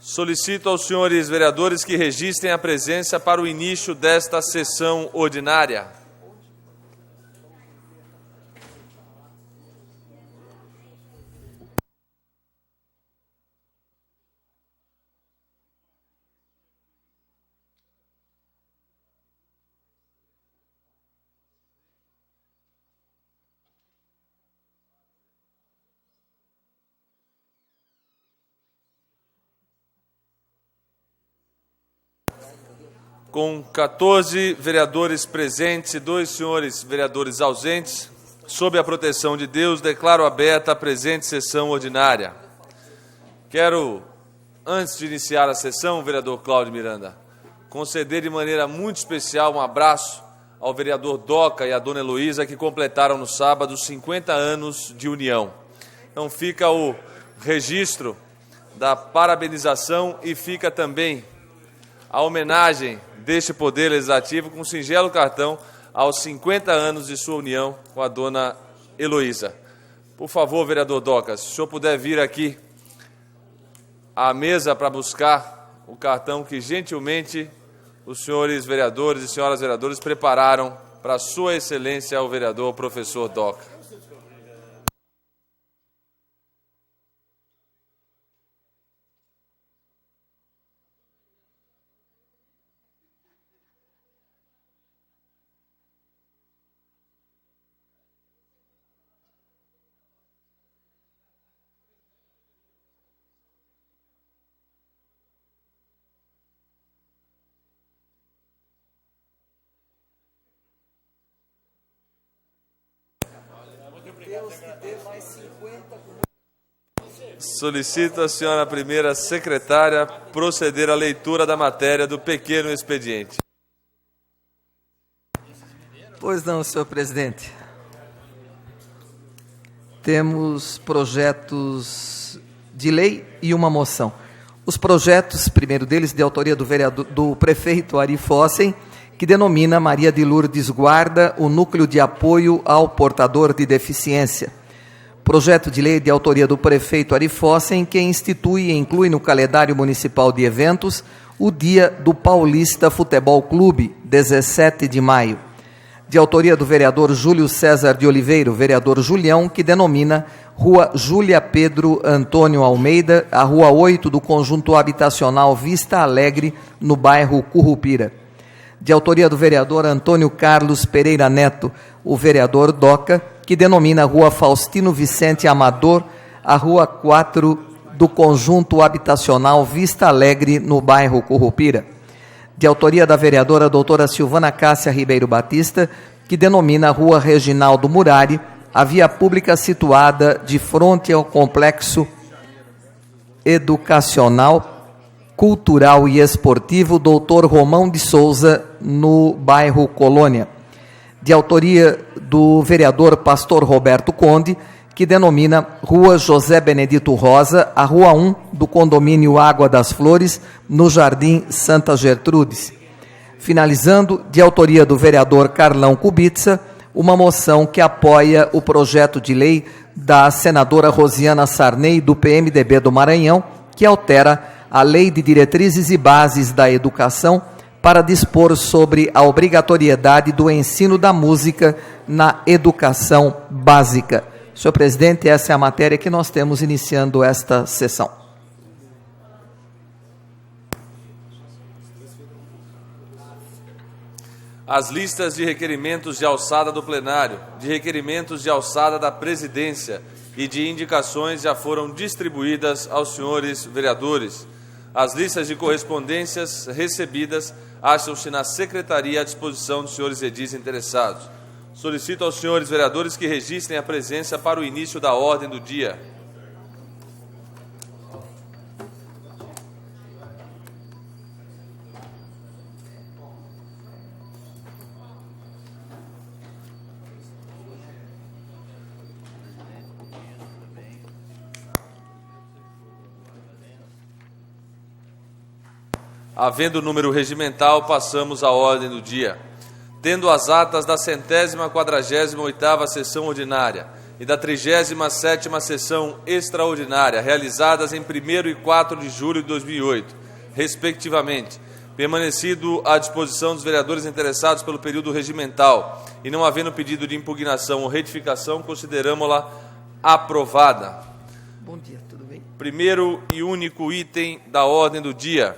Solicito aos senhores vereadores que registrem a presença para o início desta sessão ordinária. Com 14 vereadores presentes e 2 senhores vereadores ausentes, sob a proteção de Deus, declaro aberta a presente sessão ordinária. Quero, antes de iniciar a sessão, vereador Cláudio Miranda, conceder de maneira muito especial um abraço ao vereador Doca e à dona Heloísa, que completaram no sábado 50 anos de união. Então fica o registro da parabenização e fica também a homenagem deste Poder Legislativo com um singelo cartão aos 50 anos de sua união com a dona Heloísa. Por favor, vereador Doca, se o senhor puder vir aqui à mesa para buscar o cartão que gentilmente os senhores vereadores e senhoras vereadoras prepararam para sua excelência, o vereador professor Doca. Solicito a senhora primeira secretária proceder à leitura da matéria do pequeno expediente. Pois não, senhor presidente. Temos projetos de lei e uma moção. Os projetos, primeiro deles, de autoria do prefeito Ari Fossen, que denomina Maria de Lourdes Guarda o núcleo de apoio ao portador de deficiência. Projeto de lei de autoria do prefeito Ari Fossen, que institui e inclui no calendário municipal de eventos o Dia do Paulista Futebol Clube, 17 de maio. De autoria do vereador Júlio César de Oliveira, vereador Julião, que denomina Rua Júlia Pedro Antônio Almeida, a Rua 8 do Conjunto Habitacional Vista Alegre, no bairro Currupira. De autoria do vereador Antônio Carlos Pereira Neto, o vereador Doca, que denomina Rua Faustino Vicente Amador, a Rua 4 do Conjunto Habitacional Vista Alegre, no bairro Currupira. De autoria da vereadora doutora Silvana Cássia Ribeiro Batista, que denomina Rua Reginaldo Murari, a via pública situada de frente ao Complexo Educacional, Cultural e Esportivo Dr. Romão de Souza, no bairro Colônia. De autoria do vereador pastor Roberto Conde, que denomina Rua José Benedito Rosa, a Rua 1 do condomínio Água das Flores, no Jardim Santa Gertrudes. Finalizando, de autoria do vereador Carlão Kubitsa, uma moção que apoia o projeto de lei da senadora Rosiana Sarney, do PMDB do Maranhão, que altera a Lei de Diretrizes e Bases da Educação para dispor sobre a obrigatoriedade do ensino da música na educação básica. Senhor presidente, essa é a matéria que nós temos iniciando esta sessão. As listas de requerimentos de alçada do plenário, de requerimentos de alçada da presidência e de indicações já foram distribuídas aos senhores vereadores. As listas de correspondências recebidas acham-se na secretaria à disposição dos senhores edis interessados. Solicito aos senhores vereadores que registrem a presença para o início da ordem do dia. Havendo número regimental, passamos à ordem do dia. Tendo as atas da 148ª sessão ordinária e da 37ª sessão extraordinária, realizadas em 1º e 4 de julho de 2008, respectivamente, permanecido à disposição dos vereadores interessados pelo período regimental e não havendo pedido de impugnação ou retificação, consideramos-la aprovada. Bom dia, tudo bem? Primeiro e único item da ordem do dia,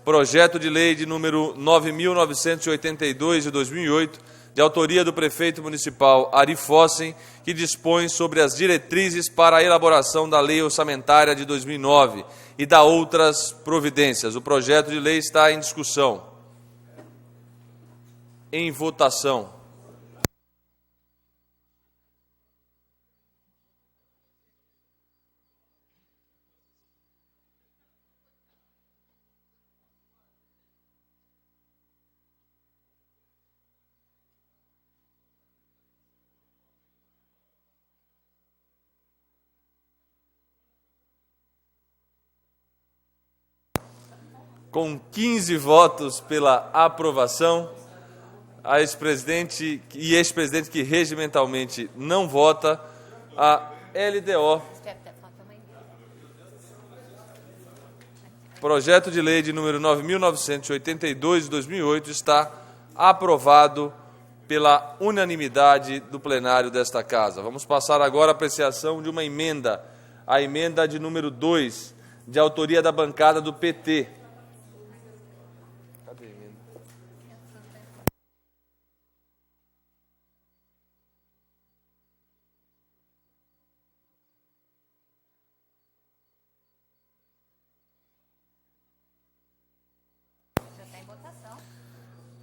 projeto de lei de número 9.982 de 2008, de autoria do prefeito municipal Ari Fossen, que dispõe sobre as diretrizes para a elaboração da lei orçamentária de 2009 e da outras providências. O projeto de lei está em discussão. Em votação. Com 15 votos pela aprovação, a ex-presidente e ex-presidente que regimentalmente não vota, a LDO. Projeto de lei de número 9.982 de 2008 está aprovado pela unanimidade do plenário desta Casa. Vamos passar agora à apreciação de uma emenda, a emenda de número 2, de autoria da bancada do PT.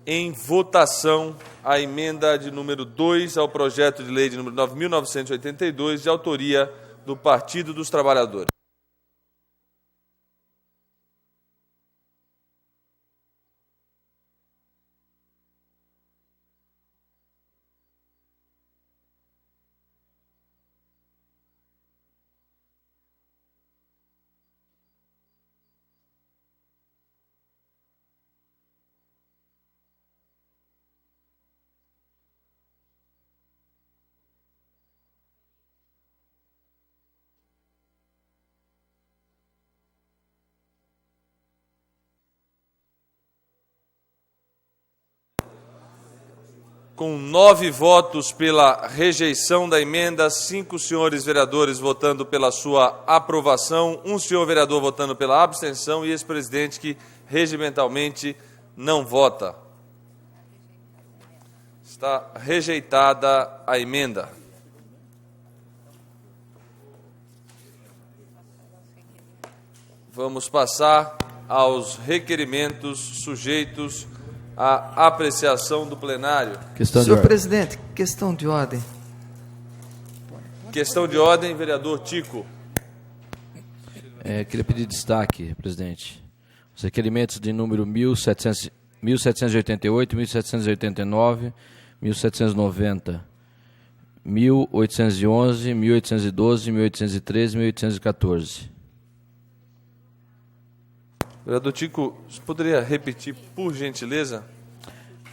Em votação, a emenda de número 2 ao projeto de lei de número 9.982, de autoria do Partido dos Trabalhadores. Com 9 votos pela rejeição da emenda, 5 senhores vereadores votando pela sua aprovação, 1 senhor vereador votando pela abstenção e ex-presidente que regimentalmente não vota. Está rejeitada a emenda. Vamos passar aos requerimentos sujeitos à apreciação do plenário. Senhor presidente, questão de ordem. Questão de ordem, vereador Tico. Queria pedir destaque, presidente. Os requerimentos de número 1788, 1789, 1790, 1811, 1812, 1813 e 1814. Vereador Tico, você poderia repetir, por gentileza?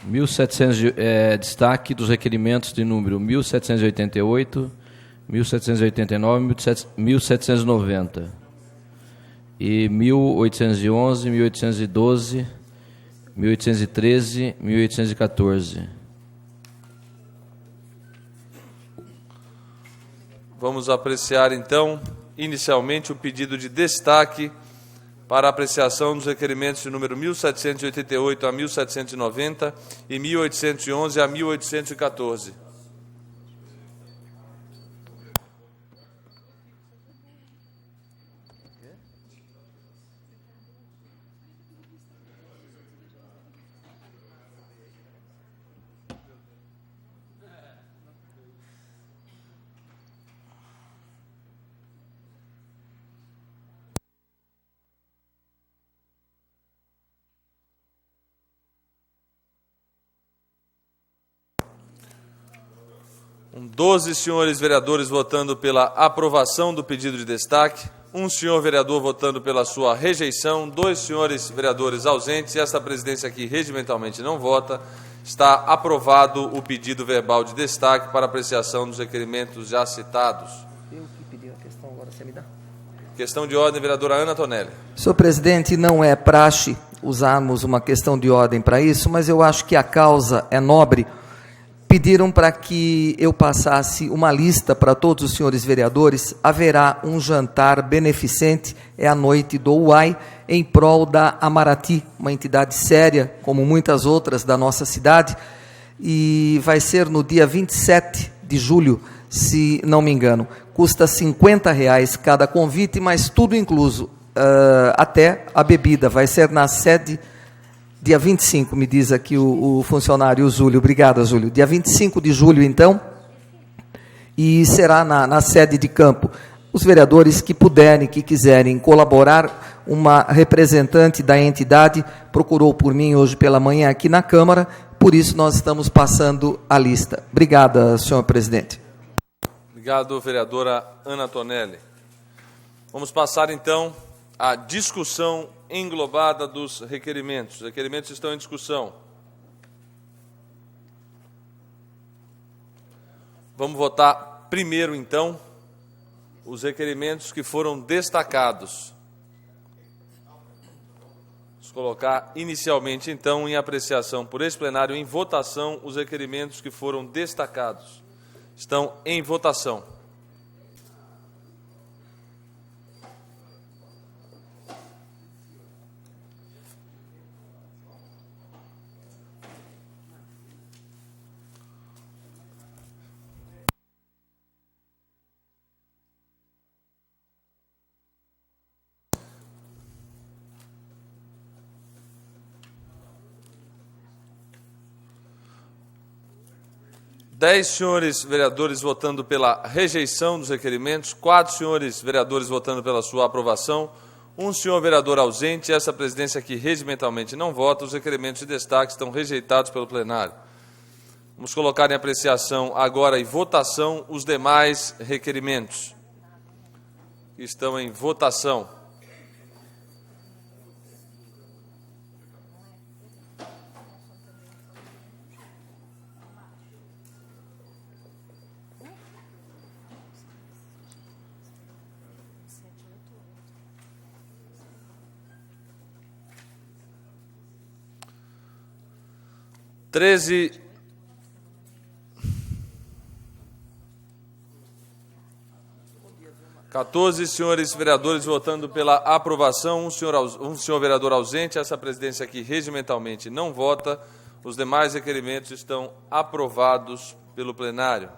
1700, destaque dos requerimentos de número 1788, 1789, 1790 e 1811, 1812, 1813, 1814. Vamos apreciar, então, inicialmente o pedido de destaque para apreciação dos requerimentos de número 1788 a 1790 e 1811 a 1814. Com 12 senhores vereadores votando pela aprovação do pedido de destaque, 1 senhor vereador votando pela sua rejeição, 2 senhores vereadores ausentes, e esta presidência aqui regimentalmente não vota, Está aprovado o pedido verbal de destaque para apreciação dos requerimentos já citados. Eu que pedi a questão, agora você me dá. Questão de ordem, vereadora Ana Tonelli. Senhor presidente, não é praxe usarmos uma questão de ordem para isso, mas eu acho que a causa é nobre. Pediram para que eu passasse uma lista para todos os senhores vereadores. Haverá um jantar beneficente, é a noite do UAI, em prol da Amarati, uma entidade séria, como muitas outras da nossa cidade, e vai ser no dia 27 de julho, se não me engano. Custa R$50 cada convite, mas tudo incluso, até a bebida. Vai ser na sede, dia 25, me diz aqui o funcionário, o Zúlio. Obrigado, Zúlio. Dia 25 de julho, então, e será na sede de campo. Os vereadores que puderem, que quiserem colaborar, uma representante da entidade procurou por mim hoje pela manhã aqui na Câmara, por isso nós estamos passando a lista. Obrigada, senhor presidente. Obrigado, vereadora Ana Tonelli. Vamos passar, então, à discussão englobada dos requerimentos. Os requerimentos estão em discussão. Vamos votar primeiro, então, os requerimentos que foram destacados. Vamos colocar inicialmente, então, em apreciação por esse plenário, em votação, os requerimentos que foram destacados. Estão em votação. Dez senhores vereadores votando pela rejeição dos requerimentos, 4 senhores vereadores votando pela sua aprovação, 1 senhor vereador ausente. Essa presidência aqui regimentalmente não vota. Os requerimentos de destaque estão rejeitados pelo plenário. Vamos colocar em apreciação agora e votação os demais requerimentos que estão em votação. Treze 14 senhores vereadores votando pela aprovação, um senhor vereador ausente. Essa presidência aqui regimentalmente não vota. Os demais requerimentos estão aprovados pelo plenário.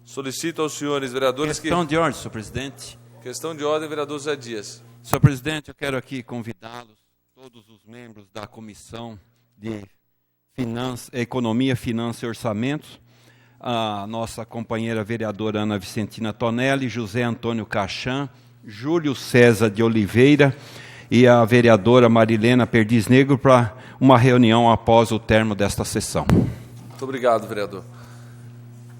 Solicito aos senhores vereadores Questão de ordem, senhor presidente. Questão de ordem, vereador Zé Dias. Senhor presidente, eu quero aqui convidá-los, todos os membros da Comissão de Economia, Finanças e Orçamentos, a nossa companheira vereadora Ana Vicentina Tonelli, José Antônio Cachan, Júlio César de Oliveira e a vereadora Marilena Perdiz Negro para uma reunião após o término desta sessão. Muito obrigado, vereador.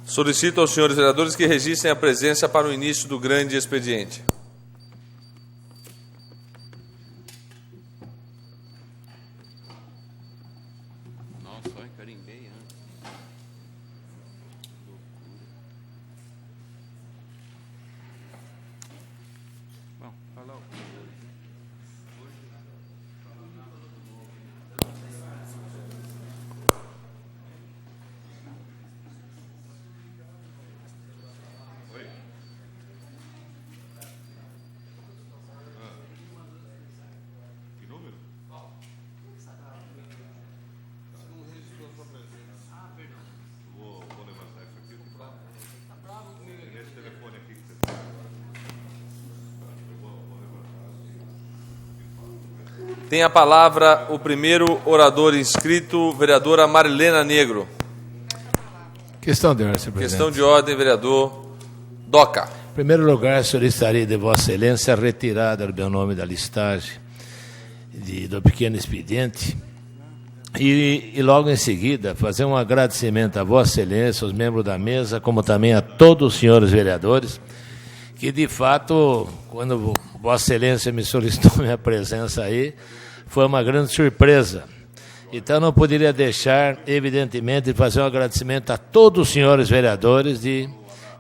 Solicito aos senhores vereadores que registrem a presença para o início do grande expediente. Tem a palavra o primeiro orador inscrito, vereadora Marilena Negro. Questão de ordem, senhor presidente. Questão de ordem, vereador Doca. Em primeiro lugar, solicitaria de Vossa Excelência a retirada do meu nome da listagem do pequeno expediente e logo em seguida fazer um agradecimento a Vossa Excelência, aos membros da mesa, como também a todos os senhores vereadores, que de fato, quando Vossa Excelência me solicitou minha presença aí, foi uma grande surpresa. Então, não poderia deixar, evidentemente, de fazer um agradecimento a todos os senhores vereadores de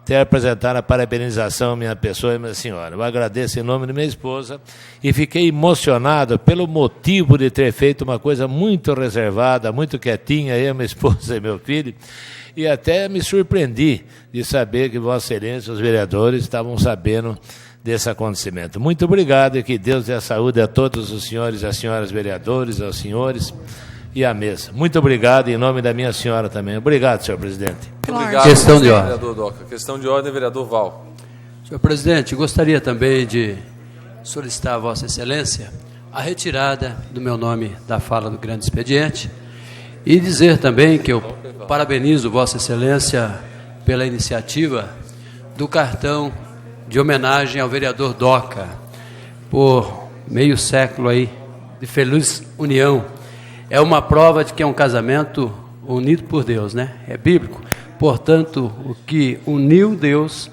ter apresentado a parabenização à minha pessoa e minha senhora. Eu agradeço em nome de minha esposa e fiquei emocionado pelo motivo de ter feito uma coisa muito reservada, muito quietinha, eu, minha esposa e meu filho, e até me surpreendi de saber que Vossa Excelência, os vereadores, estavam sabendo desse acontecimento. Muito obrigado e que Deus dê a saúde a todos os senhores e as senhoras vereadores, aos senhores e à mesa. Muito obrigado, em nome da minha senhora também. Obrigado, senhor presidente. Obrigado, Questão de ordem. vereador Doca. Questão de ordem, vereador Val. Senhor presidente, gostaria também de solicitar a Vossa Excelência a retirada do meu nome da fala do grande expediente e dizer também que eu parabenizo Vossa Excelência pela iniciativa do cartão de homenagem ao vereador Doca por meio século aí de feliz união. É uma prova de que é um casamento unido por Deus, né? É bíblico. Portanto, o que uniu Deus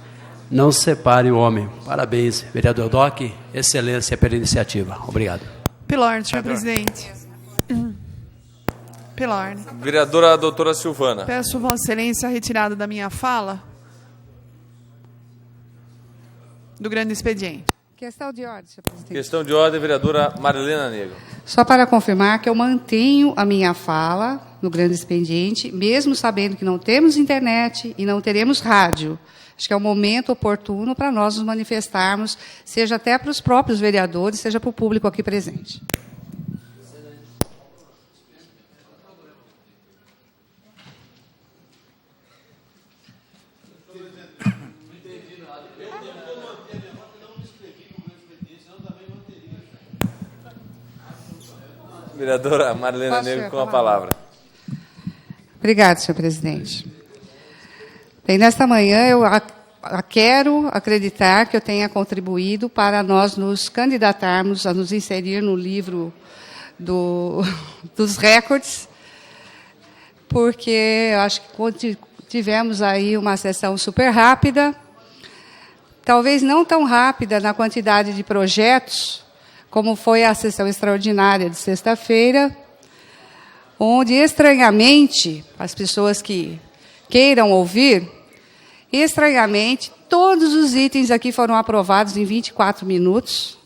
não separe o homem. Parabéns, vereador Doca, excelência pela iniciativa. Obrigado. Pela ordem, senhor presidente. Pela ordem. Vereadora doutora Silvana. Peço Vossa Excelência a retirada da minha fala do grande expediente. Questão de ordem, senhor presidente. Questão de ordem, vereadora Marilena Negro. Só para confirmar que eu mantenho a minha fala no grande expediente, mesmo sabendo que não temos internet e não teremos rádio. Acho que é o momento oportuno para nós nos manifestarmos, seja até para os próprios vereadores, seja para o público aqui presente. Vereadora Marilena Negro com a palavra. Obrigada, senhor presidente. Bem, nesta manhã eu quero acreditar que eu tenha contribuído para nós nos candidatarmos a nos inserir no livro dos recordes, porque eu acho que tivemos aí uma sessão super rápida, talvez não tão rápida na quantidade de projetos, como foi a sessão extraordinária de sexta-feira, onde, estranhamente, as pessoas que queiram ouvir, estranhamente, todos os itens aqui foram aprovados em 24 minutos,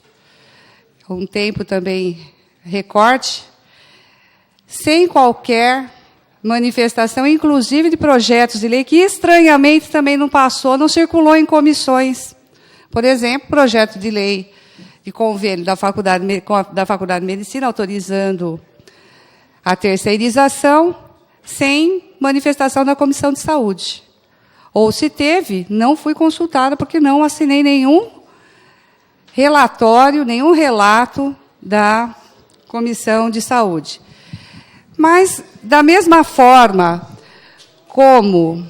um tempo também recorde, sem qualquer manifestação, inclusive de projetos de lei, que estranhamente também não passou, não circulou em comissões. Por exemplo, projeto de lei de convênio da Faculdade de Medicina, autorizando a terceirização, sem manifestação da Comissão de Saúde. Ou se teve, não fui consultada, porque não assinei nenhum relatório, nenhum relato da Comissão de Saúde. Mas, da mesma forma como...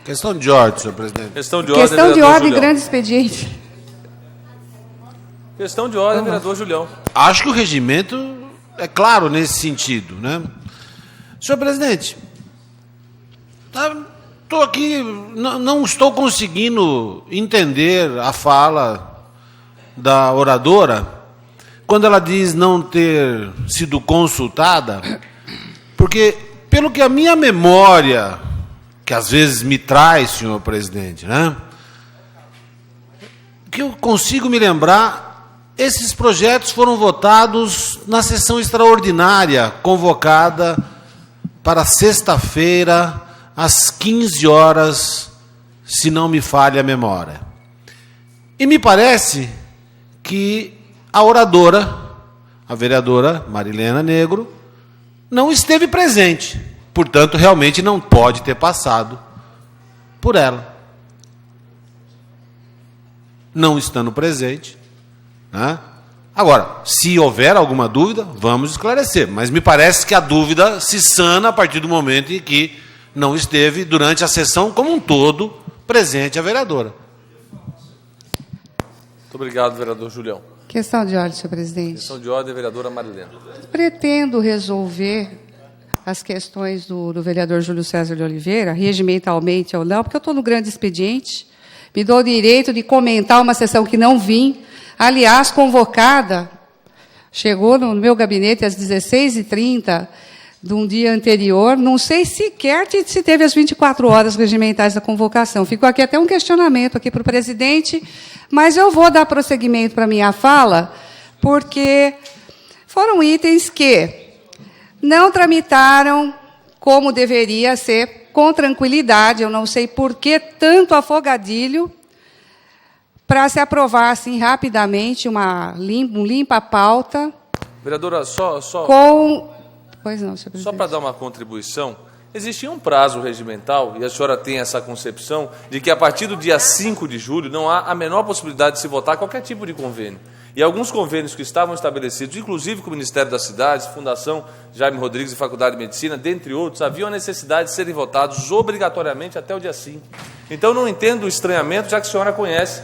Questão de ordem, senhor presidente. Questão de ordem, Questão de ordem, Julião. grande expediente. Questão de ordem, vereador Julião. Acho que o regimento é claro nesse sentido, né? Senhor presidente, estou aqui, não estou conseguindo entender a fala da oradora quando ela diz não ter sido consultada, porque, pelo que a minha memória, que às vezes me traz, senhor presidente, né? Que eu consigo me lembrar, esses projetos foram votados na sessão extraordinária, convocada para sexta-feira, às 15 horas, se não me falha a memória. E me parece que a oradora, a vereadora Marilena Negro, não esteve presente. Portanto, realmente não pode ter passado por ela. Não estando presente, né? Agora, se houver alguma dúvida, vamos esclarecer. Mas me parece que a dúvida se sana a partir do momento em que não esteve durante a sessão como um todo presente a vereadora. Muito obrigado, vereador Julião. Questão de ordem, senhor presidente. Questão de ordem, vereadora Marilena. Pretendo resolver as questões do vereador Júlio César de Oliveira, regimentalmente ou não, porque eu estou no grande expediente, me dou o direito de comentar uma sessão que não vim, aliás, convocada, chegou no meu gabinete às 16h30, de um dia anterior, não sei sequer se teve as 24 horas regimentais da convocação. Ficou aqui até um questionamento aqui para o presidente, mas eu vou dar prosseguimento para a minha fala, porque foram itens que não tramitaram como deveria ser, com tranquilidade. Eu não sei por que tanto afogadilho para se aprovar assim rapidamente um limpa-pauta. Vereadora, Pois não, senhor presidente. Só para dar uma contribuição, existia um prazo regimental, e a senhora tem essa concepção, de que a partir do dia 5 de julho não há a menor possibilidade de se votar qualquer tipo de convênio. E alguns convênios que estavam estabelecidos, inclusive com o Ministério das Cidades, Fundação Jaime Rodrigues e Faculdade de Medicina, dentre outros, haviam a necessidade de serem votados obrigatoriamente até o dia 5. Então, não entendo o estranhamento, já que a senhora conhece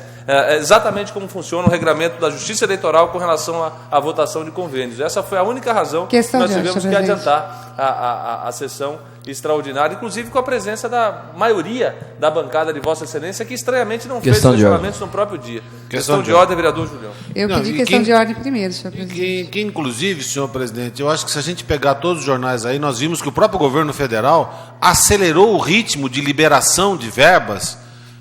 exatamente como funciona o regramento da Justiça Eleitoral com relação à votação de convênios. Essa foi a única razão que nós tivemos que adiantar a sessão extraordinária, inclusive com a presença da maioria da bancada de Vossa Excelência, que estranhamente não fez questionamentos no próprio dia. Questão de ordem, vereador Julião. Eu pedi questão de ordem primeiro, senhor presidente. Que, inclusive, senhor presidente, eu acho que se a gente pegar todos os jornais aí, nós vimos que o próprio governo federal acelerou o ritmo de liberação de verbas,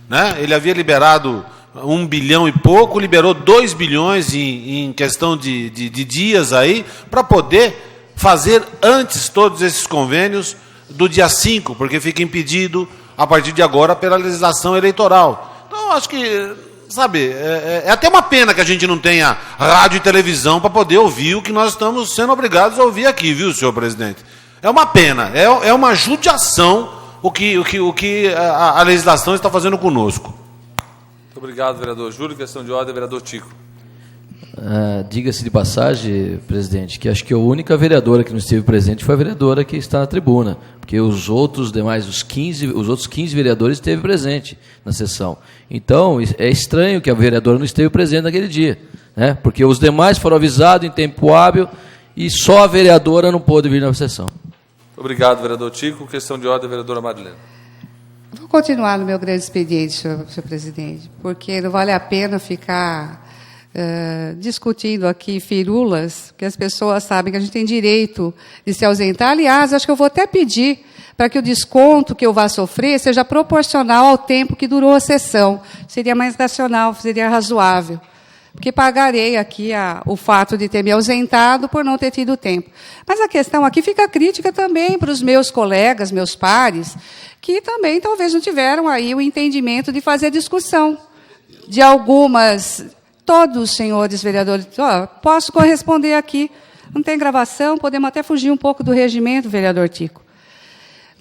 né? Ele havia liberado 1 bilhão e pouco, liberou 2 bilhões em questão de dias aí, para poder fazer antes todos esses convênios do dia 5, porque fica impedido, a partir de agora, pela legislação eleitoral. Então, acho que, sabe, é até uma pena que a gente não tenha rádio e televisão para poder ouvir o que nós estamos sendo obrigados a ouvir aqui, viu, senhor presidente? É uma pena, é uma judiação o que a legislação está fazendo conosco. Muito obrigado, vereador Júlio. Questão de ordem, vereador Tico. Diga-se de passagem, presidente, que acho que a única vereadora que não esteve presente foi a vereadora que está na tribuna, porque os outros 15 vereadores esteve presente na sessão. Então, é estranho que a vereadora não esteve presente naquele dia, né? Porque os demais foram avisados em tempo hábil e só a vereadora não pôde vir na sessão. Obrigado, vereador Tico. Questão de ordem, vereadora Marilena. Vou continuar no meu grande expediente, senhor presidente, porque não vale a pena ficar discutindo aqui firulas, porque as pessoas sabem que a gente tem direito de se ausentar. Aliás, acho que eu vou até pedir para que o desconto que eu vá sofrer seja proporcional ao tempo que durou a sessão. Seria mais racional, seria razoável. Porque pagarei aqui o fato de ter me ausentado por não ter tido tempo. Mas a questão aqui fica crítica também para os meus colegas, meus pares, que também talvez não tiveram aí o entendimento de fazer discussão de algumas... Todos os senhores vereadores, posso corresponder aqui, não tem gravação, podemos até fugir um pouco do regimento, vereador Tico.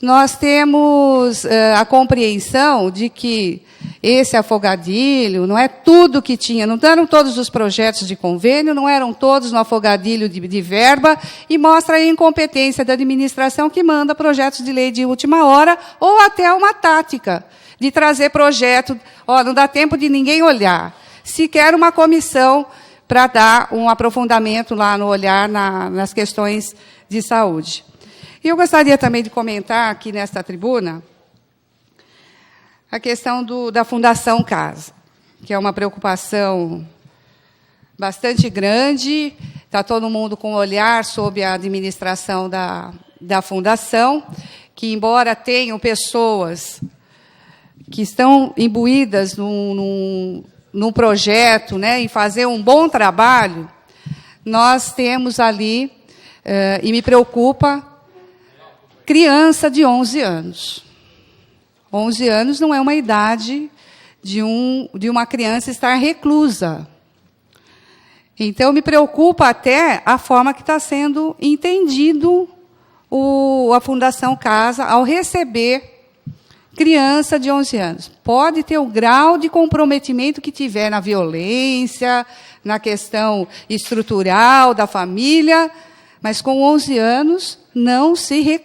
Nós temos a compreensão de que esse afogadilho não é tudo que tinha, não eram todos os projetos de convênio, não eram todos no afogadilho de verba, e mostra a incompetência da administração que manda projetos de lei de última hora, ou até uma tática de trazer projeto, não dá tempo de ninguém olhar. Sequer uma comissão para dar um aprofundamento lá no olhar nas questões de saúde. E eu gostaria também de comentar aqui nesta tribuna a questão da Fundação Casa, que é uma preocupação bastante grande, está todo mundo com olhar sobre a administração da Fundação, que, embora tenham pessoas que estão imbuídas num projeto, né, em fazer um bom trabalho, nós temos ali, e me preocupa, criança de 11 anos. 11 anos não é uma idade de uma criança estar reclusa. Então, me preocupa até a forma que está sendo entendido a Fundação Casa ao receber criança de 11 anos. Pode ter o grau de comprometimento que tiver na violência, na questão estrutural da família, mas com 11 anos não se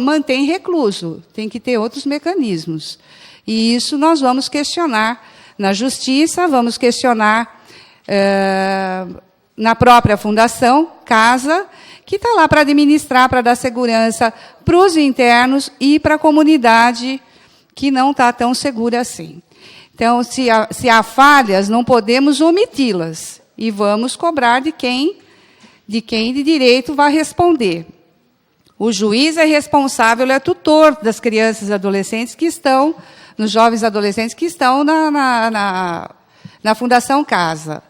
mantém recluso. Tem que ter outros mecanismos. E isso nós vamos questionar na Justiça, vamos questionar na própria Fundação Casa, que está lá para administrar, para dar segurança para os internos e para a comunidade que não está tão segura assim. Então, se há falhas, não podemos omiti-las. E vamos cobrar de quem de direito vai responder. O juiz é responsável, é tutor das crianças e adolescentes que estão, nos jovens adolescentes que estão na Fundação Casa.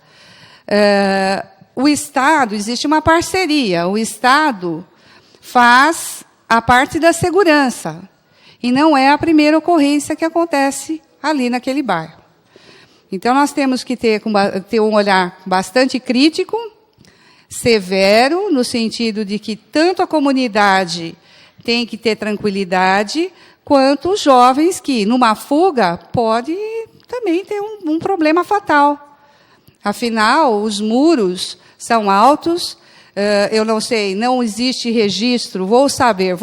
O Estado, existe uma parceria, o Estado faz a parte da segurança, e não é a primeira ocorrência que acontece ali naquele bairro. Então, nós temos que ter um olhar bastante crítico, severo, no sentido de que tanto a comunidade tem que ter tranquilidade, quanto os jovens que, numa fuga, pode também ter um problema fatal. Afinal, os muros são altos, eu não sei, não existe registro, vou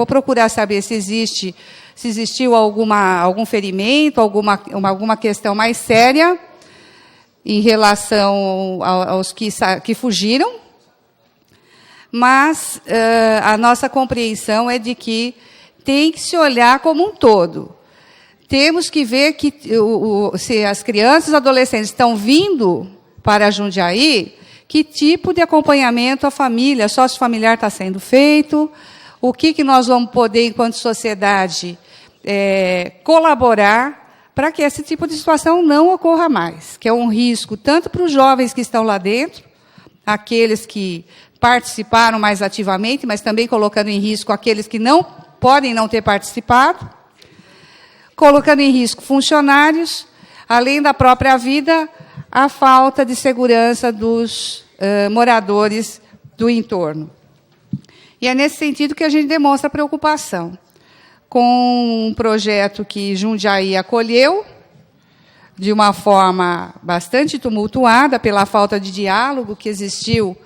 procurar saber se existiu algum ferimento, alguma questão mais séria em relação aos que fugiram, mas a nossa compreensão é de que tem que se olhar como um todo. Temos que ver que se as crianças e adolescentes estão vindo para Jundiaí, que tipo de acompanhamento a família, sócio-familiar está sendo feito, o que nós vamos poder, enquanto sociedade, colaborar para que esse tipo de situação não ocorra mais, que é um risco tanto para os jovens que estão lá dentro, aqueles que participaram mais ativamente, mas também colocando em risco aqueles que não podem não ter participado, colocando em risco funcionários, além da própria vida, a falta de segurança dos moradores do entorno. E é nesse sentido que a gente demonstra preocupação com um projeto que Jundiaí acolheu de uma forma bastante tumultuada pela falta de diálogo que existiu,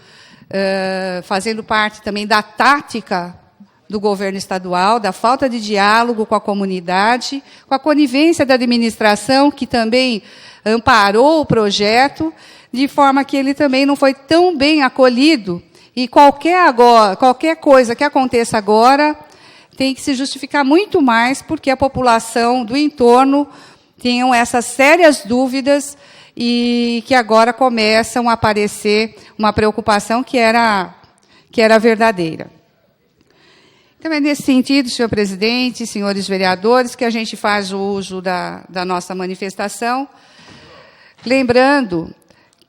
fazendo parte também da tática do governo estadual, da falta de diálogo com a comunidade, com a conivência da administração, que também amparou o projeto, de forma que ele também não foi tão bem acolhido, e qualquer coisa que aconteça agora tem que se justificar muito mais, porque a população do entorno tenham essas sérias dúvidas e que agora começam a aparecer uma preocupação que era verdadeira. Então, é nesse sentido, senhor presidente, senhores vereadores, que a gente faz o uso da nossa manifestação, lembrando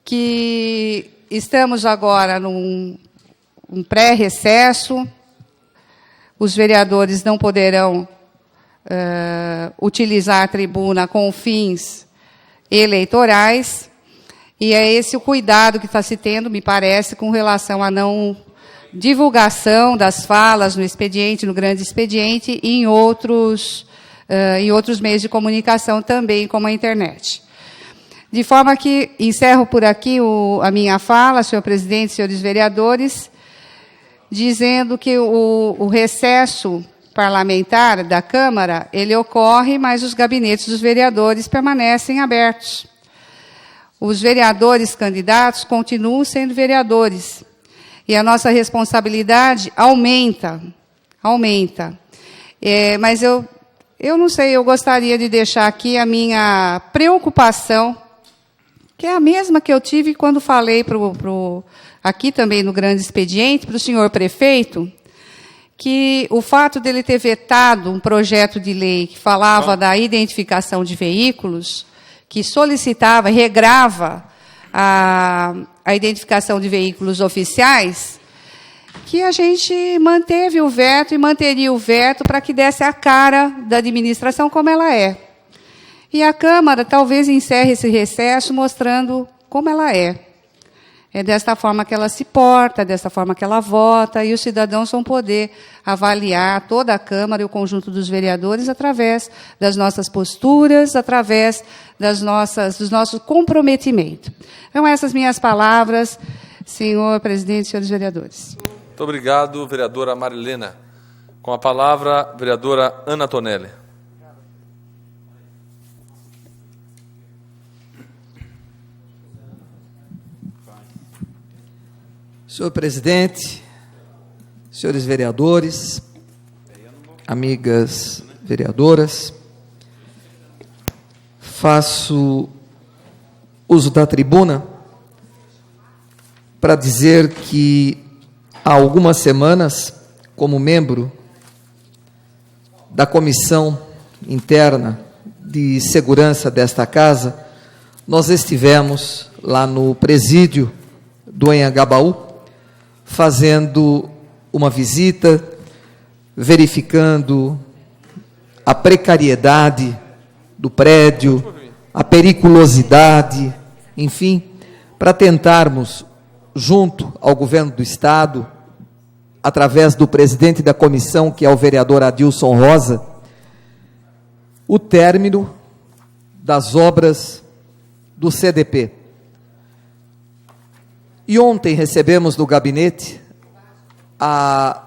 que estamos agora num pré-recesso, os vereadores não poderão utilizar a tribuna com fins eleitorais, e é esse o cuidado que está se tendo, me parece, com relação à não divulgação das falas no expediente, no grande expediente, e em outros meios de comunicação também, como a internet. De forma que encerro por aqui a minha fala, senhor presidente, senhores vereadores, dizendo que o recesso parlamentar da Câmara, ele ocorre, mas os gabinetes dos vereadores permanecem abertos. Os vereadores candidatos continuam sendo vereadores. E a nossa responsabilidade aumenta. Mas eu não sei, eu gostaria de deixar aqui a minha preocupação, que é a mesma que eu tive quando falei aqui também no grande expediente, para o senhor prefeito, que o fato dele ter vetado um projeto de lei que falava da identificação de veículos, que solicitava, regrava a identificação de veículos oficiais, que a gente manteve o veto e manteria o veto para que desse a cara da administração como ela é. E a Câmara talvez encerre esse recesso mostrando como ela é. É desta forma que ela se porta, desta forma que ela vota, e os cidadãos vão poder avaliar toda a Câmara e o conjunto dos vereadores através das nossas posturas, através dos nossos comprometimentos. Então, essas minhas palavras, senhor presidente e senhores vereadores. Muito obrigado, vereadora Marilena. Com a palavra, vereadora Ana Tonelli. Senhor presidente, senhores vereadores, amigas vereadoras, faço uso da tribuna para dizer que há algumas semanas, como membro da Comissão Interna de Segurança desta casa, nós estivemos lá no presídio do Anhangabaú, fazendo uma visita, verificando a precariedade do prédio, a periculosidade, enfim, para tentarmos, junto ao governo do Estado, através do presidente da comissão, que é o vereador Adilson Rosa, o término das obras do CDP. E ontem recebemos no gabinete a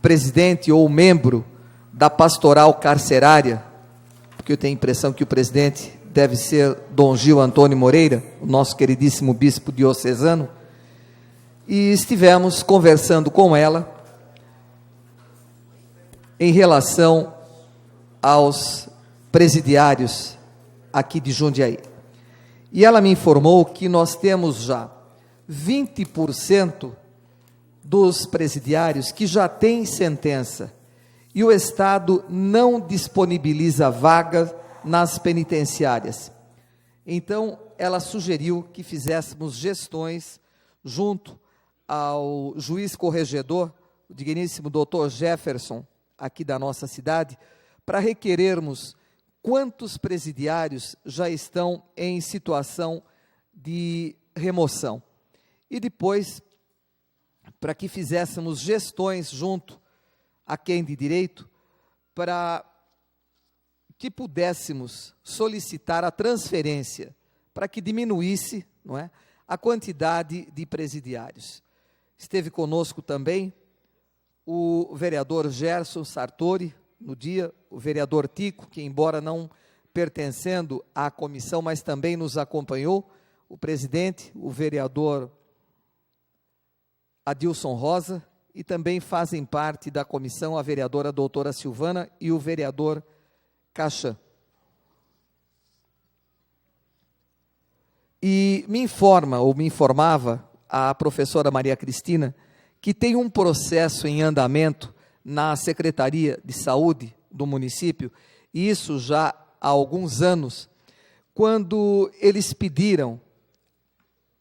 presidente ou membro da pastoral carcerária, porque eu tenho a impressão que o presidente deve ser Dom Gil Antônio Moreira, o nosso queridíssimo bispo diocesano, e estivemos conversando com ela em relação aos presidiários aqui de Jundiaí. E ela me informou que nós temos já 20% dos presidiários que já têm sentença e o Estado não disponibiliza vagas nas penitenciárias. Então, ela sugeriu que fizéssemos gestões junto ao juiz corregedor, o digníssimo doutor Jefferson, aqui da nossa cidade, para requerermos quantos presidiários já estão em situação de remoção. E depois, para que fizéssemos gestões junto a quem de direito, para que pudéssemos solicitar a transferência, para que diminuísse, não é, a quantidade de presidiários. Esteve conosco também o vereador Gerson Sartori, no dia, o vereador Tico, que embora não pertencendo à comissão, mas também nos acompanhou, o presidente, o vereador Adilson Rosa, e também fazem parte da comissão a vereadora doutora Silvana e o vereador Cachan. E me informava a professora Maria Cristina que tem um processo em andamento na Secretaria de Saúde do município, e isso já há alguns anos, quando eles pediram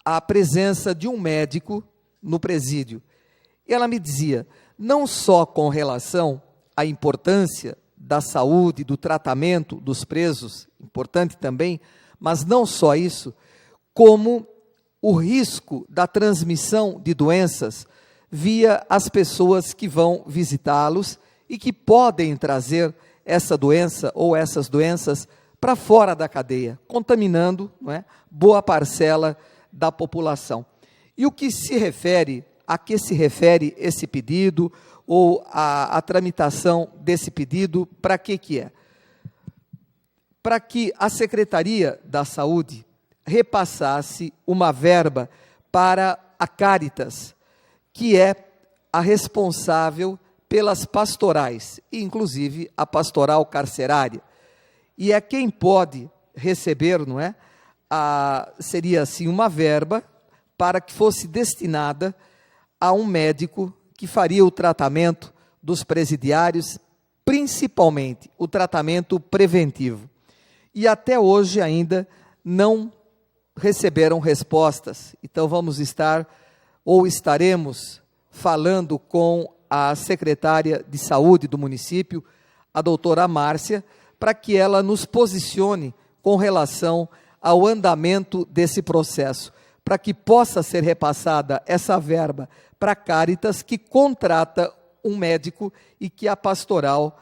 a presença de um médico no presídio. E ela me dizia, não só com relação à importância da saúde, do tratamento dos presos, importante também, mas não só isso, como o risco da transmissão de doenças via as pessoas que vão visitá-los e que podem trazer essa doença ou essas doenças para fora da cadeia, contaminando, não é, boa parcela da população. E o que se refere, a que se refere esse pedido ou a tramitação desse pedido, para que é? Para que a Secretaria da Saúde repassasse uma verba para a Caritas, que é a responsável pelas pastorais, inclusive a pastoral carcerária. E é quem pode receber, não é? Seria assim uma verba para que fosse destinada a um médico que faria o tratamento dos presidiários, principalmente o tratamento preventivo. E até hoje ainda não receberam respostas. Então vamos estar, ou estaremos, falando com a secretária de saúde do município, a doutora Márcia, para que ela nos posicione com relação ao andamento desse processo, para que possa ser repassada essa verba para a Caritas, que contrata um médico e que a pastoral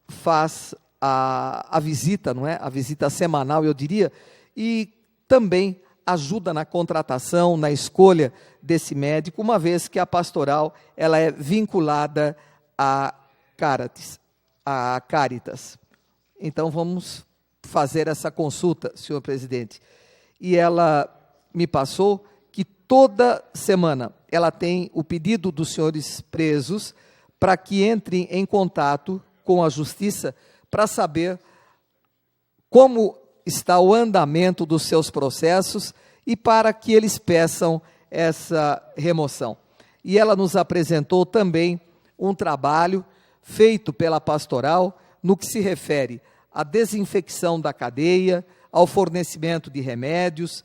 faz a visita, não é? A visita semanal, eu diria, e também ajuda na contratação, na escolha desse médico, uma vez que a pastoral ela é vinculada à Caritas. Então, vamos fazer essa consulta, senhor presidente. E ela me passou que toda semana ela tem o pedido dos senhores presos para que entrem em contato com a Justiça para saber como está o andamento dos seus processos e para que eles peçam essa remoção. E ela nos apresentou também um trabalho feito pela pastoral no que se refere à desinfecção da cadeia, ao fornecimento de remédios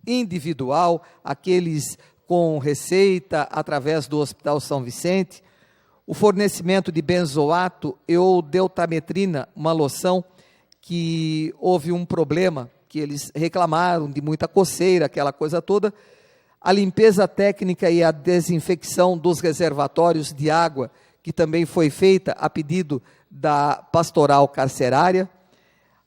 individual, aqueles com receita através do Hospital São Vicente, o fornecimento de benzoato ou deutametrina, uma loção que houve um problema, que eles reclamaram de muita coceira, aquela coisa toda, a limpeza técnica e a desinfecção dos reservatórios de água, que também foi feita a pedido da pastoral carcerária,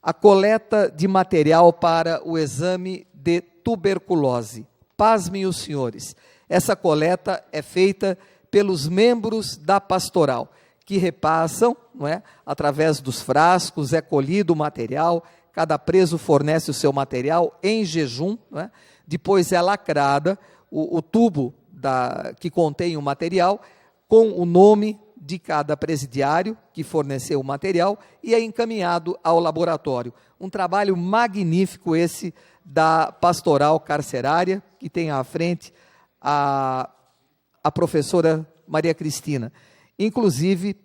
a coleta de material para o exame de tuberculose. Pasmem os senhores, essa coleta é feita pelos membros da pastoral, que repassam, não é? Através dos frascos, é colhido o material, cada preso fornece o seu material em jejum, não é? Depois é lacrada o tubo que contém o material, com o nome de cada presidiário que forneceu o material, e é encaminhado ao laboratório. Um trabalho magnífico esse da pastoral carcerária, que tem à frente a professora Maria Cristina. Inclusive,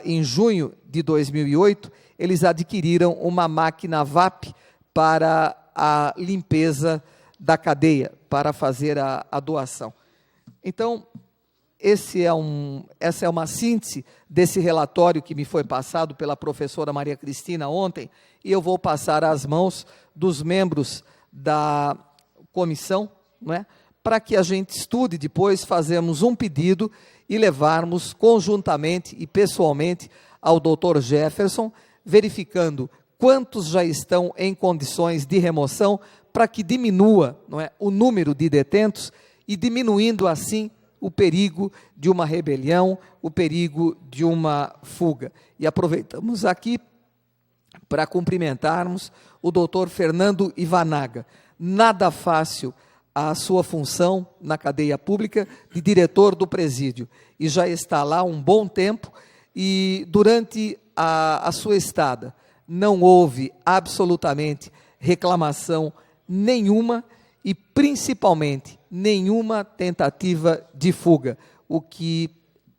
em junho de 2008, eles adquiriram uma máquina VAP para a limpeza da cadeia, para fazer a doação. Então, essa é uma síntese desse relatório que me foi passado pela professora Maria Cristina ontem, e eu vou passar às mãos dos membros da comissão, não é? Para que a gente estude depois, fazemos um pedido e levarmos conjuntamente e pessoalmente ao Dr. Jefferson, verificando quantos já estão em condições de remoção, para que diminua, não é, o número de detentos, e diminuindo assim o perigo de uma rebelião, o perigo de uma fuga. E aproveitamos aqui para cumprimentarmos o doutor Fernando Ivanaga. Nada fácil a sua função na cadeia pública de diretor do presídio, e já está lá um bom tempo, e durante a sua estada não houve absolutamente reclamação nenhuma, e principalmente nenhuma tentativa de fuga, o que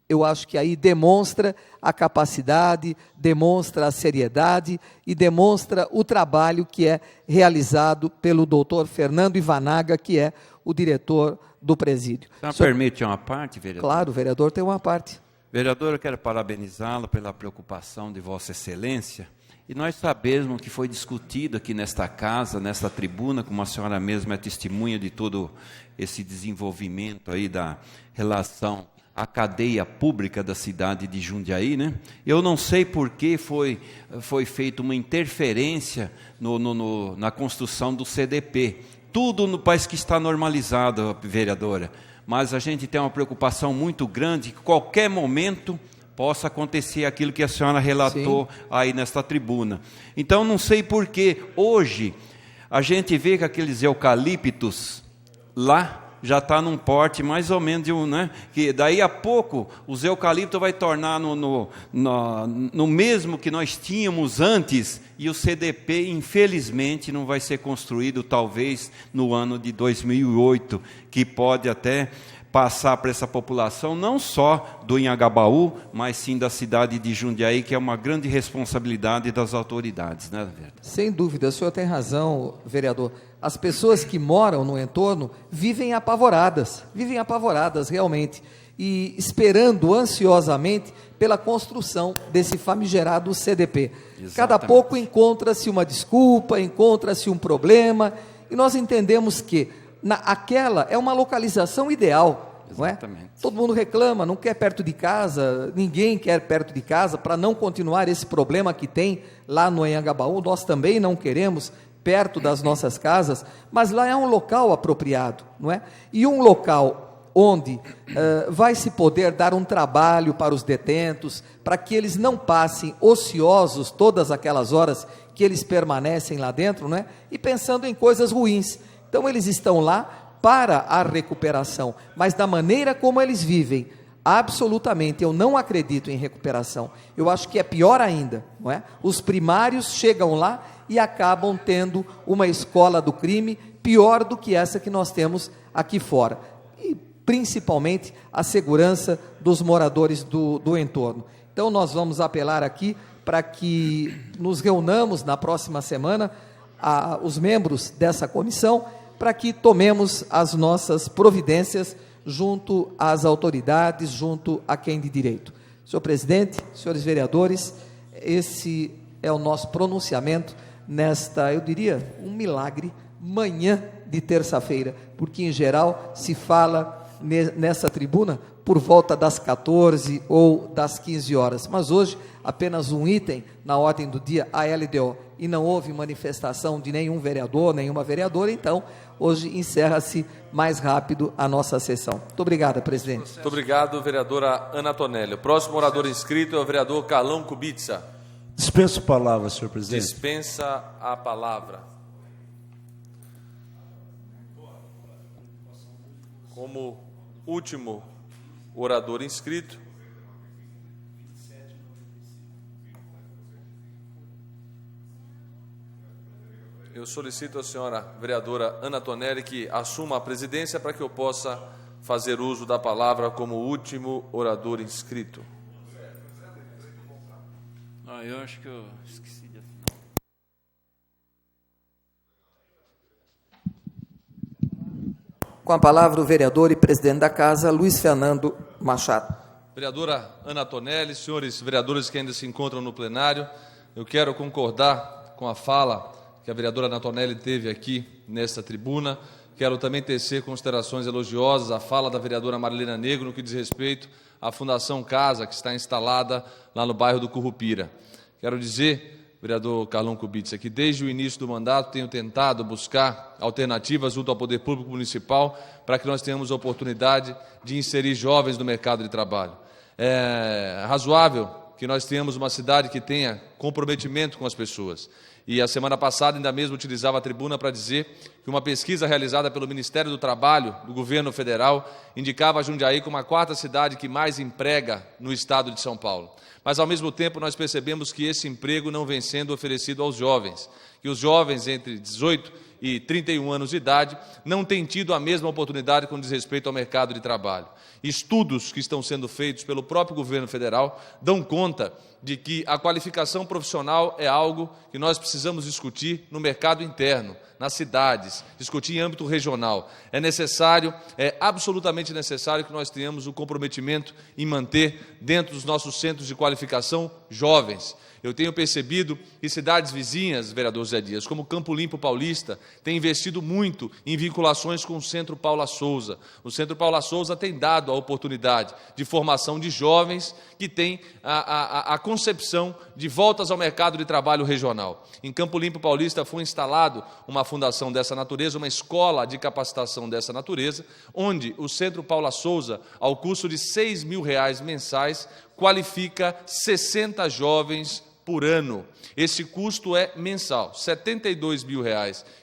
eu acho que aí demonstra a capacidade, demonstra a seriedade e demonstra o trabalho que é realizado pelo doutor Fernando Ivanaga, que é o diretor do presídio. Você permite uma parte, vereador? Claro, o vereador tem uma parte. Vereador, eu quero parabenizá-lo pela preocupação de Vossa Excelência. E nós sabemos que foi discutido aqui nesta casa, nesta tribuna, como a senhora mesma é testemunha de todo esse desenvolvimento aí da relação à cadeia pública da cidade de Jundiaí, né? Eu não sei por que foi feita uma interferência na construção do CDP. Tudo parece que está normalizado, vereadora, mas a gente tem uma preocupação muito grande que qualquer momento possa acontecer aquilo que a senhora relatou. Sim. Aí nesta tribuna. Então, não sei por que hoje a gente vê que aqueles eucaliptos lá já está num porte mais ou menos de né? Que daí a pouco os eucaliptos vai tornar no mesmo que nós tínhamos antes, e o CDP, infelizmente, não vai ser construído talvez no ano de 2008, que pode até passar para essa população, não só do Anhangabaú, mas sim da cidade de Jundiaí, que é uma grande responsabilidade das autoridades, né, vereador? Sem dúvida, o senhor tem razão, vereador. As pessoas que moram no entorno vivem apavoradas realmente, e esperando ansiosamente pela construção desse famigerado CDP. Exatamente. Cada pouco encontra-se uma desculpa, encontra-se um problema, e nós entendemos que aquela é uma localização ideal. Exatamente. Não é? Todo mundo reclama, não quer perto de casa, ninguém quer perto de casa, para não continuar esse problema que tem lá no Anhangabaú. Nós também não queremos perto das nossas casas, mas lá é um local apropriado, não é? E um local onde vai se poder dar um trabalho para os detentos, para que eles não passem ociosos todas aquelas horas que eles permanecem lá dentro, não é? E pensando em coisas ruins. Então eles estão lá para a recuperação, mas da maneira como eles vivem, absolutamente, eu não acredito em recuperação. Eu acho que é pior ainda, não é? Os primários chegam lá e acabam tendo uma escola do crime pior do que essa que nós temos aqui fora. E principalmente a segurança dos moradores do entorno. Então, nós vamos apelar aqui para que nos reunamos na próxima semana, os membros dessa comissão, para que tomemos as nossas providências junto às autoridades, junto a quem de direito. Senhor presidente, senhores vereadores, esse é o nosso pronunciamento nesta, eu diria, um milagre, manhã de terça-feira, porque em geral se fala nessa tribuna por volta das 14 ou das 15 horas, mas hoje apenas um item na ordem do dia, a LDO, e não houve manifestação de nenhum vereador, nenhuma vereadora, então hoje encerra-se mais rápido a nossa sessão. Muito obrigado, presidente. Muito obrigado, vereadora Ana Tonelli. O próximo orador inscrito é o vereador Carlão Kubica. Dispenso a palavra, senhor presidente. Dispensa a palavra. Como último orador inscrito, eu solicito à senhora vereadora Ana Tonelli que assuma a presidência para que eu possa fazer uso da palavra como último orador inscrito. Eu acho que eu esqueci de assinar. Com a palavra o vereador e presidente da casa, Luiz Fernando Machado. Vereadora Ana Tonelli, senhores vereadores que ainda se encontram no plenário, eu quero concordar com a fala que a vereadora Ana Tonelli teve aqui nesta tribuna. Quero também tecer considerações elogiosas à fala da vereadora Marilena Negro no que diz respeito à Fundação Casa, que está instalada lá no bairro do Currupira. Quero dizer, vereador Carlão Kubica, que desde o início do mandato tenho tentado buscar alternativas junto ao Poder Público Municipal para que nós tenhamos a oportunidade de inserir jovens no mercado de trabalho. É razoável que nós tenhamos uma cidade que tenha comprometimento com as pessoas. E a semana passada ainda mesmo utilizava a tribuna para dizer que uma pesquisa realizada pelo Ministério do Trabalho do governo federal indicava a Jundiaí como a quarta cidade que mais emprega no estado de São Paulo. Mas, ao mesmo tempo, nós percebemos que esse emprego não vem sendo oferecido aos jovens, que os jovens entre 18 e 31 anos de idade não têm tido a mesma oportunidade com diz respeito ao mercado de trabalho. Estudos que estão sendo feitos pelo próprio governo federal dão conta de que a qualificação profissional é algo que nós precisamos discutir no mercado interno, nas cidades, discutir em âmbito regional. É necessário, é absolutamente necessário que nós tenhamos o comprometimento em manter dentro dos nossos centros de qualificação jovens. Eu tenho percebido que cidades vizinhas, vereador Zé Dias, como Campo Limpo Paulista, têm investido muito em vinculações com o Centro Paula Souza. O Centro Paula Souza tem dado a oportunidade de formação de jovens que têm a concepção de voltas ao mercado de trabalho regional. Em Campo Limpo Paulista foi instalado uma fundação dessa natureza, uma escola de capacitação dessa natureza, onde o Centro Paula Souza, ao custo de R$6.000 mensais, qualifica 60 jovens por ano. Esse custo é mensal, R$72 mil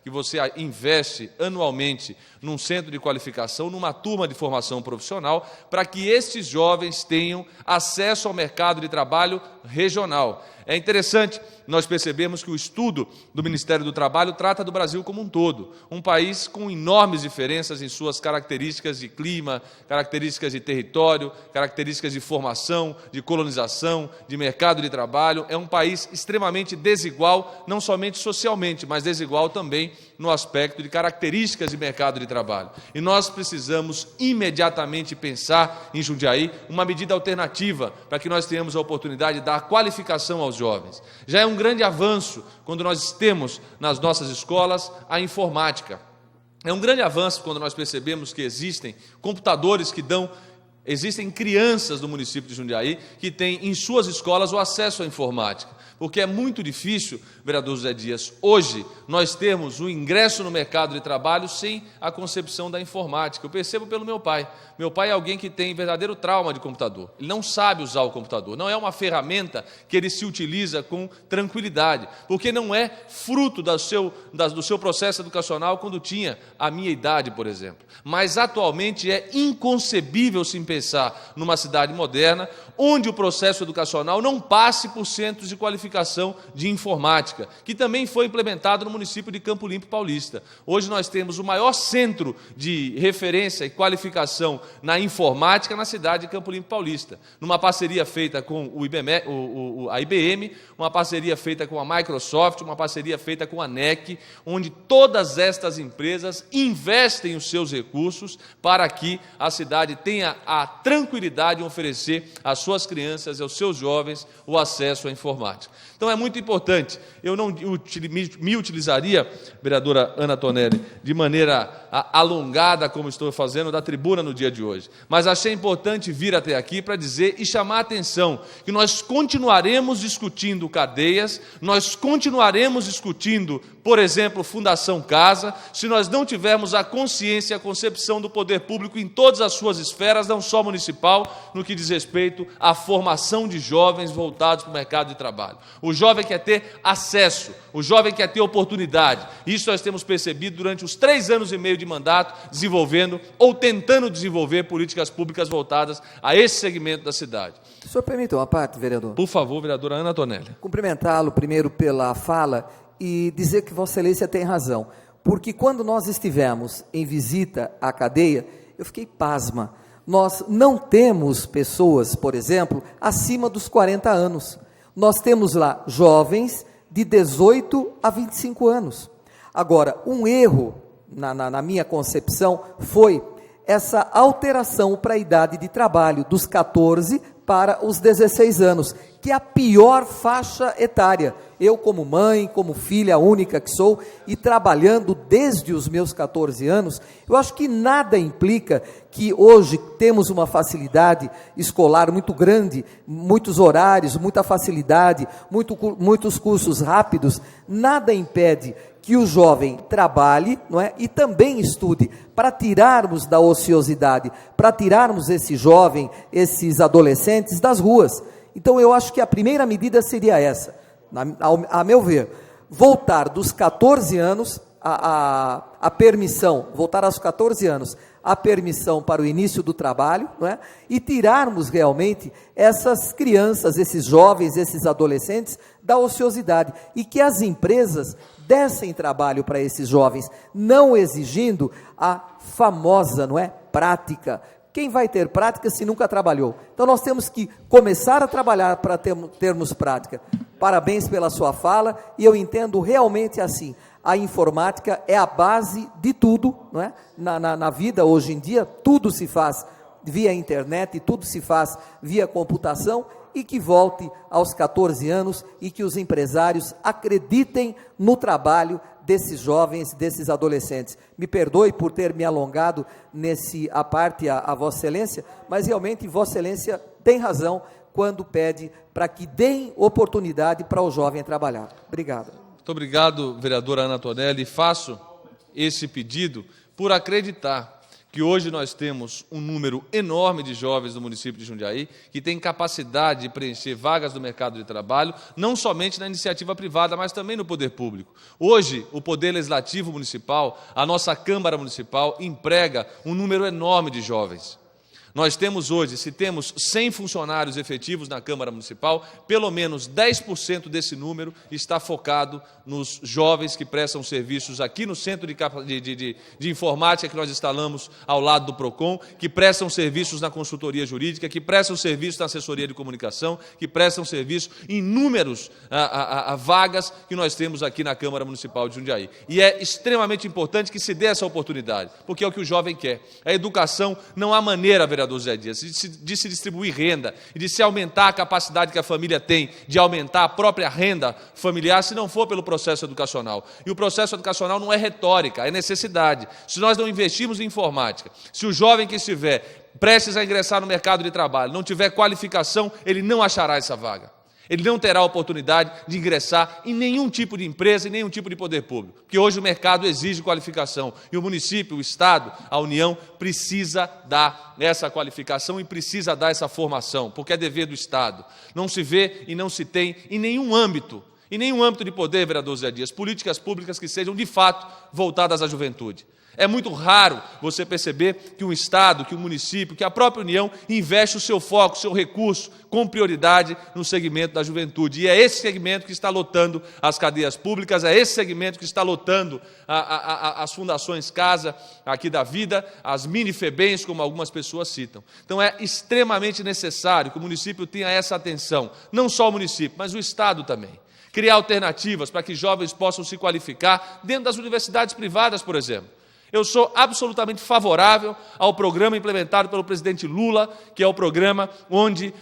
que você investe anualmente num centro de qualificação, numa turma de formação profissional, para que estes jovens tenham acesso ao mercado de trabalho regional. É interessante, nós percebemos que o estudo do Ministério do Trabalho trata do Brasil como um todo, um país com enormes diferenças em suas características de clima, características de território, características de formação, de colonização, de mercado de trabalho. É um país extremamente desigual, não somente socialmente, mas desigual também no aspecto de características de mercado de trabalho. E nós precisamos imediatamente pensar em Jundiaí uma medida alternativa para que nós tenhamos a oportunidade de dar qualificação aos jovens. Já é um grande avanço quando nós temos nas nossas escolas a informática. É um grande avanço quando nós percebemos que existem computadores que existem crianças do município de Jundiaí que têm em suas escolas o acesso à informática. Porque é muito difícil, vereador José Dias, hoje nós temos o ingresso no mercado de trabalho sem a concepção da informática. Eu percebo pelo meu pai. Meu pai é alguém que tem verdadeiro trauma de computador. Ele não sabe usar o computador. Não é uma ferramenta que ele se utiliza com tranquilidade, porque não é fruto do seu processo educacional quando tinha a minha idade, por exemplo. Mas atualmente é inconcebível se pensar numa cidade moderna onde o processo educacional não passe por centros de qualificação de informática, que também foi implementado no município de Campo Limpo Paulista. Hoje nós temos o maior centro de referência e qualificação na informática na cidade de Campo Limpo Paulista, numa parceria feita com a IBM, uma parceria feita com a Microsoft, uma parceria feita com a NEC, onde todas estas empresas investem os seus recursos para que a cidade tenha a tranquilidade de oferecer às suas crianças e aos seus jovens o acesso à informática. Então é muito importante. Eu não me utilizaria, vereadora Ana Tonelli, de maneira alongada, como estou fazendo, da tribuna no dia de hoje. Mas achei importante vir até aqui para dizer e chamar a atenção que nós continuaremos discutindo cadeias, nós continuaremos discutindo, por exemplo, Fundação Casa, se nós não tivermos a consciência e a concepção do poder público em todas as suas esferas, não só municipal, no que diz respeito à formação de jovens voltados para o mercado de trabalho. O jovem quer ter acesso, o jovem quer ter oportunidade. Isso nós temos percebido durante os 3 anos e meio de mandato, desenvolvendo ou tentando desenvolver políticas públicas voltadas a esse segmento da cidade. O senhor permite uma parte, vereador? Por favor, vereadora Ana Tonelli. Cumprimentá-lo primeiro pela fala e dizer que Vossa Excelência tem razão, porque quando nós estivemos em visita à cadeia, eu fiquei pasma. Nós não temos pessoas, por exemplo, acima dos 40 anos. Nós temos lá jovens de 18 a 25 anos. Agora, um erro, na minha concepção, foi essa alteração para a idade de trabalho, dos 14 para os 16 anos, que é a pior faixa etária. Eu, como mãe, como filha única que sou, e trabalhando desde os meus 14 anos, eu acho que nada implica que hoje temos uma facilidade escolar muito grande, muitos horários, muita facilidade, muitos cursos rápidos, nada impede que o jovem trabalhe, não é? E também estude, para tirarmos da ociosidade, para tirarmos esse jovem, esses adolescentes das ruas. Então eu acho que a primeira medida seria essa, a meu ver, voltar dos 14 anos a permissão, voltar aos 14 anos, a permissão para o início do trabalho, não é? E tirarmos realmente essas crianças, esses jovens, esses adolescentes da ociosidade, e que as empresas dessem trabalho para esses jovens, não exigindo a famosa, não é, prática. Quem vai ter prática se nunca trabalhou? Então nós temos que começar a trabalhar para termos prática. Parabéns pela sua fala, e eu entendo realmente assim, a informática é a base de tudo, não é? Na vida hoje em dia, tudo se faz via internet, tudo se faz via computação, e que volte aos 14 anos e que os empresários acreditem no trabalho desses jovens, desses adolescentes. Me perdoe por ter me alongado nesse a parte a Vossa Excelência, mas realmente Vossa Excelência tem razão quando pede para que deem oportunidade para o jovem trabalhar. Obrigado. Muito obrigado, vereadora Ana Tonelli. Faço esse pedido por acreditar que hoje nós temos um número enorme de jovens do município de Jundiaí que tem capacidade de preencher vagas do mercado de trabalho, não somente na iniciativa privada, mas também no poder público. Hoje, o Poder Legislativo Municipal, a nossa Câmara Municipal, emprega um número enorme de jovens. Nós temos hoje, se temos 100 funcionários efetivos na Câmara Municipal, pelo menos 10% desse número está focado nos jovens que prestam serviços aqui no Centro de Informática que nós instalamos ao lado do PROCON, que prestam serviços na consultoria jurídica, que prestam serviços na assessoria de comunicação, que prestam serviços em inúmeros vagas que nós temos aqui na Câmara Municipal de Jundiaí. E é extremamente importante que se dê essa oportunidade, porque é o que o jovem quer. A educação, não há maneira, vereador Zé Dias, de se distribuir renda e de se aumentar a capacidade que a família tem de aumentar a própria renda familiar, se não for pelo processo educacional. E o processo educacional não é retórica, é necessidade. Se nós não investirmos em informática, se o jovem que estiver prestes a ingressar no mercado de trabalho não tiver qualificação, ele não achará essa vaga. Ele não terá a oportunidade de ingressar em nenhum tipo de empresa, em nenhum tipo de poder público, porque hoje o mercado exige qualificação, e o município, o Estado, a União, precisa dar essa qualificação e precisa dar essa formação, porque é dever do Estado. Não se vê e não se tem em nenhum âmbito Em nenhum âmbito de poder, vereador Zé Dias, políticas públicas que sejam, de fato, voltadas à juventude. É muito raro você perceber que um Estado, que um município, que a própria União investe o seu foco, o seu recurso, com prioridade no segmento da juventude. E é esse segmento que está lotando as cadeias públicas, é esse segmento que está lotando as fundações Casa aqui da vida, as mini-FEBEMs, como algumas pessoas citam. Então é extremamente necessário que o município tenha essa atenção, não só o município, mas o Estado também. Criar alternativas para que jovens possam se qualificar dentro das universidades privadas, por exemplo. Eu sou absolutamente favorável ao programa implementado pelo presidente Lula, que é o programa onde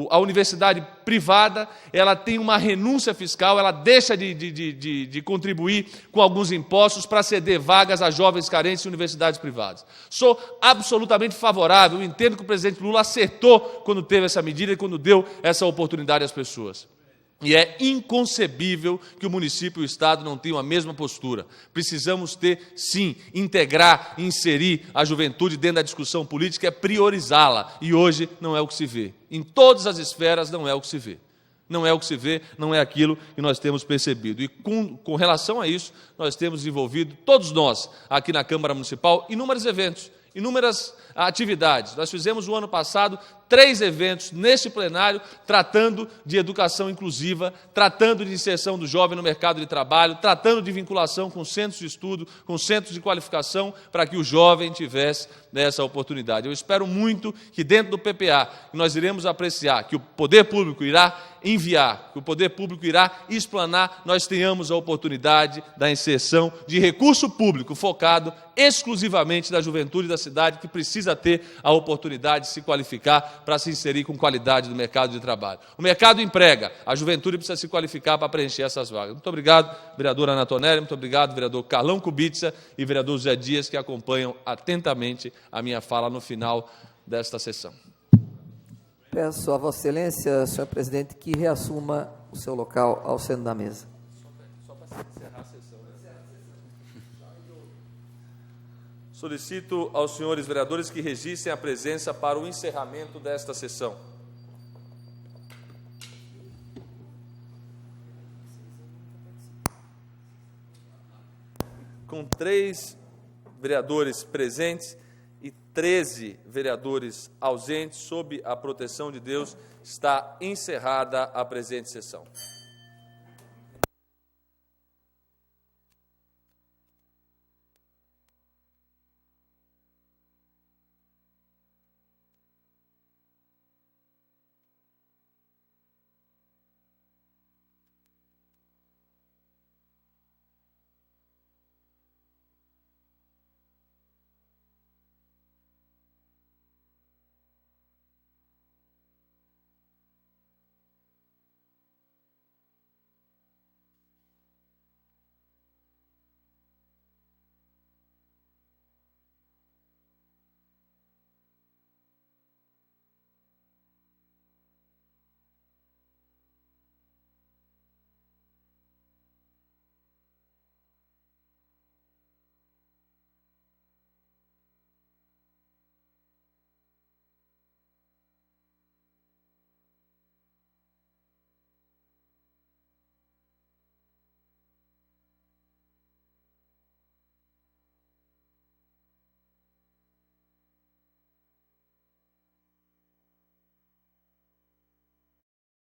a universidade privada ela tem uma renúncia fiscal, ela deixa de contribuir com alguns impostos para ceder vagas a jovens carentes em universidades privadas. Sou absolutamente favorável, entendo que o presidente Lula acertou quando teve essa medida e quando deu essa oportunidade às pessoas. E é inconcebível que o município e o Estado não tenham a mesma postura. Precisamos ter, sim, integrar, inserir a juventude dentro da discussão política, é priorizá-la. E hoje não é o que se vê. Em todas as esferas não é o que se vê. Não é o que se vê, não é aquilo que nós temos percebido. E com relação a isso, nós temos desenvolvido, todos nós, aqui na Câmara Municipal, inúmeros eventos, inúmeras atividades. Nós fizemos o ano passado 3 eventos neste plenário tratando de educação inclusiva, tratando de inserção do jovem no mercado de trabalho, tratando de vinculação com centros de estudo, com centros de qualificação, para que o jovem tivesse essa oportunidade. Eu espero muito que dentro do PPA nós iremos apreciar, que o poder público irá enviar, que o poder público irá explanar, nós tenhamos a oportunidade da inserção de recurso público focado exclusivamente na juventude da cidade, que precisa ter a oportunidade de se qualificar para se inserir com qualidade no mercado de trabalho. O mercado emprega, a juventude precisa se qualificar para preencher essas vagas. Muito obrigado, vereadora Anatonelli, muito obrigado, vereador Carlão Kubitsa e vereador Zé Dias, que acompanham atentamente a minha fala no final desta sessão. Peço a Vossa Excelência, senhor presidente, que reassuma o seu local ao centro da mesa. Só para encerrar a sessão. Solicito aos senhores vereadores que registrem a presença para o encerramento desta sessão. Com 3 vereadores presentes e 13 vereadores ausentes, sob a proteção de Deus, está encerrada a presente sessão.